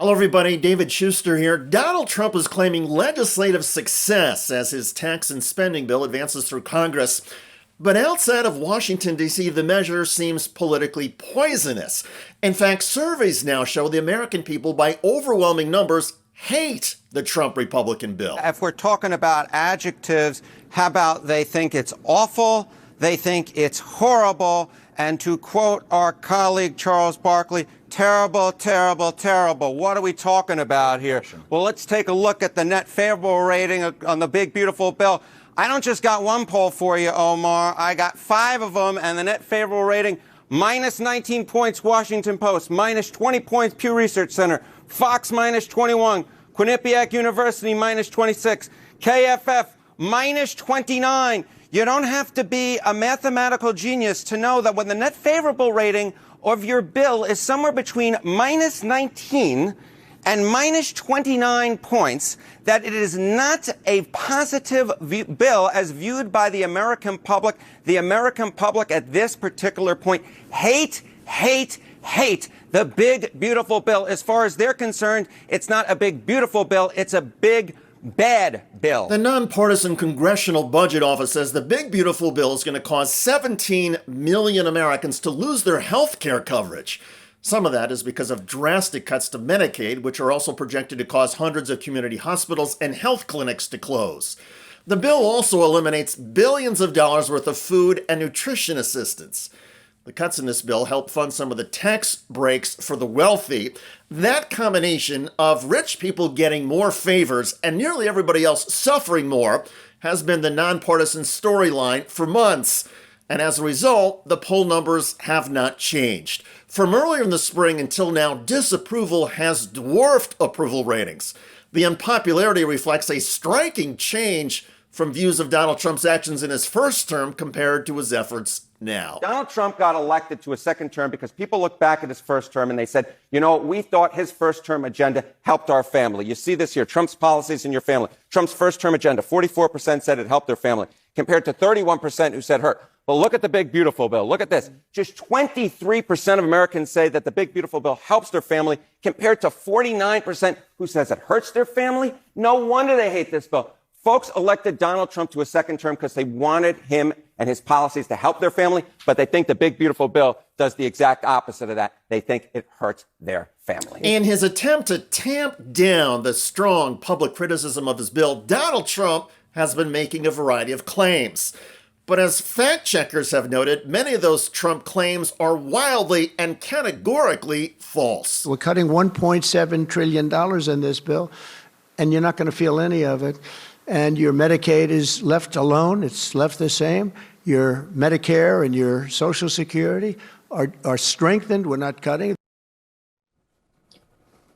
Hello, everybody. David Shuster here. Donald Trump is claiming legislative success as his tax and spending bill advances through Congress. But outside of Washington, D.C., the measure seems politically poisonous. In fact, surveys now show the American people, by overwhelming numbers, hate the Trump Republican bill. If we're talking about adjectives, how about they think it's awful, they think it's horrible, and to quote our colleague Charles Barkley, terrible, terrible, terrible. What are we talking about here? Well, let's take a look at the net favorable rating on the big, beautiful bill. I don't just got one poll for you, Omar. I got 5 of them, and the net favorable rating, minus 19 points, Washington Post, minus 20 points, Pew Research Center, Fox, minus 21, Quinnipiac University, minus 26, KFF, minus 29. You don't have to be a mathematical genius to know that when the net favorable rating of your bill is somewhere between minus 19 and minus 29 points, that it is not a positive bill as viewed by the American public. The American public at this particular point hate the big, beautiful bill. As far as they're concerned, it's not a big, beautiful bill. It's a big, bad bill. The nonpartisan Congressional Budget Office says the big, beautiful bill is going to cause 17 million Americans to lose their health care coverage. Some of that is because of drastic cuts to Medicaid, which are also projected to cause hundreds of community hospitals and health clinics to close. The bill also eliminates billions of dollars worth of food and nutrition assistance. The cuts in this bill help fund some of the tax breaks for the wealthy. That combination of rich people getting more favors and nearly everybody else suffering more has been the nonpartisan storyline for months. And as a result, the poll numbers have not changed. From earlier in the spring until now, disapproval has dwarfed approval ratings. The unpopularity reflects a striking change from views of Donald Trump's actions in his first term compared to his efforts now. Donald Trump got elected to a second term because people look back at his first term and they said, you know, we thought his first term agenda helped our family. You see this here, Trump's policies in your family. Trump's first term agenda, 44% said it helped their family, compared to 31% who said hurt. But look at the big, beautiful bill. Look at this. Just 23% of Americans say that the big, beautiful bill helps their family, compared to 49% who says it hurts their family. No wonder they hate this bill. Folks elected Donald Trump to a second term because they wanted him and his policies to help their family, but they think the big, beautiful bill does the exact opposite of that. They think it hurts their family. In his attempt to tamp down the strong public criticism of his bill, Donald Trump has been making a variety of claims. But as fact checkers have noted, many of those Trump claims are wildly and categorically false. We're cutting $1.7 trillion in this bill, and you're not going to feel any of it. And your Medicaid is left alone. It's left the same. Your Medicare and your Social Security are strengthened. We're not cutting.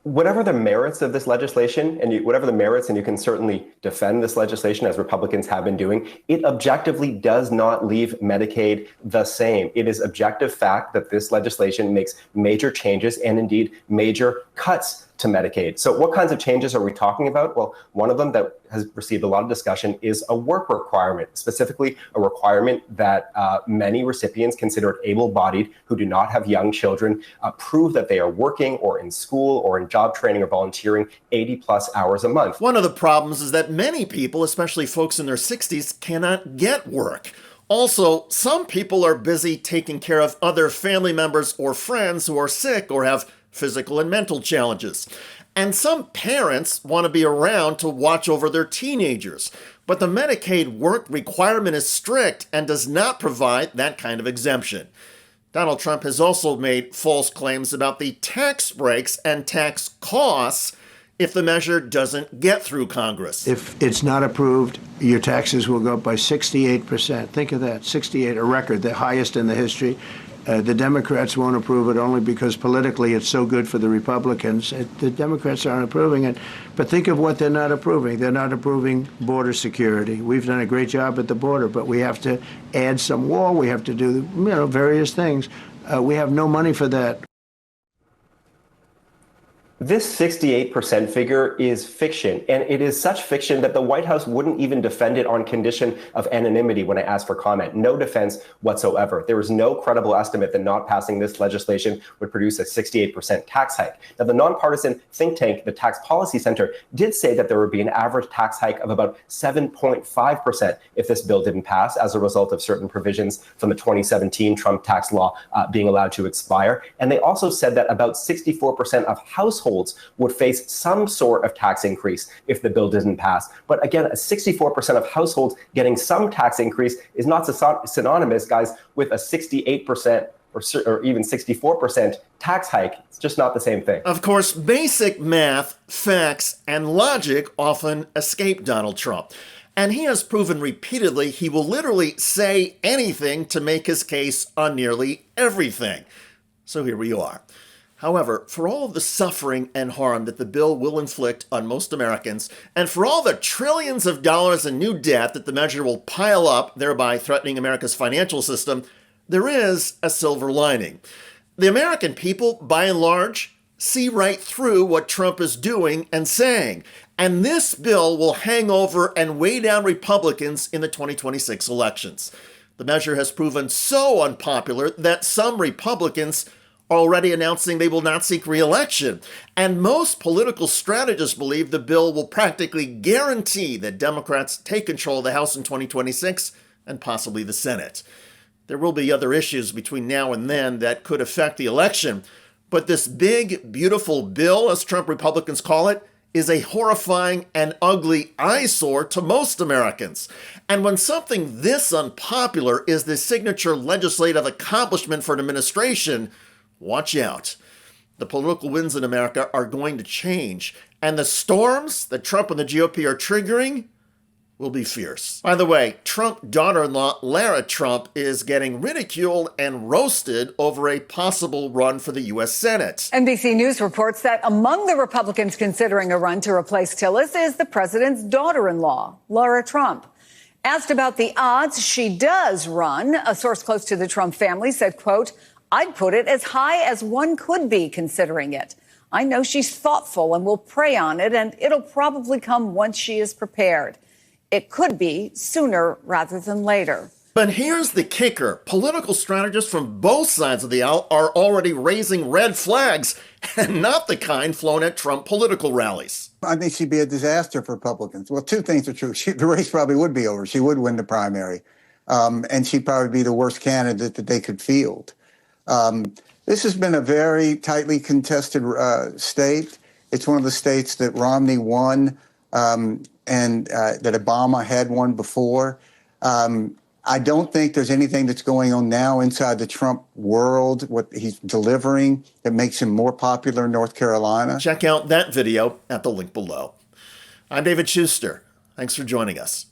Whatever the merits of this legislation, and you can certainly defend this legislation as Republicans have been doing, it objectively does not leave Medicaid the same. It is objective fact that this legislation makes major changes and indeed major cuts to Medicaid. So what kinds of changes are we talking about? Well, one of them that has received a lot of discussion is a work requirement, specifically a requirement that many recipients considered able-bodied who do not have young children prove that they are working or in school or in job training or volunteering 80 plus hours a month. One of the problems is that many people, especially folks in their 60s, cannot get work. Also, some people are busy taking care of other family members or friends who are sick or have physical and mental challenges. And some parents want to be around to watch over their teenagers. But the Medicaid work requirement is strict and does not provide that kind of exemption. Donald Trump has also made false claims about the tax breaks and tax costs if the measure doesn't get through Congress. If it's not approved, your taxes will go up by 68%. Think of that, 68, a record, the highest in the history. The Democrats won't approve it only because politically it's so good for the Republicans. The Democrats aren't approving it. But think of what they're not approving. They're not approving border security. We've done a great job at the border, but we have to add some wall. We have to do, various things. We have no money for that. This 68% figure is fiction, and it is such fiction that the White House wouldn't even defend it on condition of anonymity when I asked for comment. No defense whatsoever. There was no credible estimate that not passing this legislation would produce a 68% tax hike. Now, the nonpartisan think tank, the Tax Policy Center, did say that there would be an average tax hike of about 7.5% if this bill didn't pass as a result of certain provisions from the 2017 Trump tax law being allowed to expire. And they also said that about 64% of households would face some sort of tax increase if the bill didn't pass. But again, 64% of households getting some tax increase is not synonymous, guys, with a 68% or even 64% tax hike. It's just not the same thing. Of course, basic math, facts, and logic often escape Donald Trump. And he has proven repeatedly he will literally say anything to make his case on nearly everything. So here we are. However, for all of the suffering and harm that the bill will inflict on most Americans, and for all the trillions of dollars in new debt that the measure will pile up, thereby threatening America's financial system, there is a silver lining. The American people, by and large, see right through what Trump is doing and saying, and this bill will hang over and weigh down Republicans in the 2026 elections. The measure has proven so unpopular that some Republicans are already announcing they will not seek re-election. And most political strategists believe the bill will practically guarantee that Democrats take control of the House in 2026 and possibly the Senate. There will be other issues between now and then that could affect the election, but this big, beautiful bill, as Trump Republicans call it, is a horrifying and ugly eyesore to most Americans. And when something this unpopular is the signature legislative accomplishment for an administration, watch out. The political winds in America are going to change, and the storms that Trump and the GOP are triggering will be fierce. By the way, Trump daughter-in-law Lara Trump is getting ridiculed and roasted over a possible run for the U.S. Senate. NBC News reports that among the Republicans considering a run to replace Tillis is the president's daughter-in-law, Lara Trump. Asked about the odds she does run, a source close to the Trump family said, quote, "I'd put it as high as one could be considering it. I know she's thoughtful and will pray on it, and it'll probably come once she is prepared. It could be sooner rather than later." But here's the kicker. Political strategists from both sides of the aisle are already raising red flags, and not the kind flown at Trump political rallies. I think she'd be a disaster for Republicans. Well, two things are true. The race probably would be over. She would win the primary, and she'd probably be the worst candidate that they could field. This has been a very tightly contested state. It's one of the states that Romney won and that Obama had won before. I don't think there's anything that's going on now inside the Trump world, what he's delivering, that makes him more popular in North Carolina. Check out that video at the link below. I'm David Shuster. Thanks for joining us.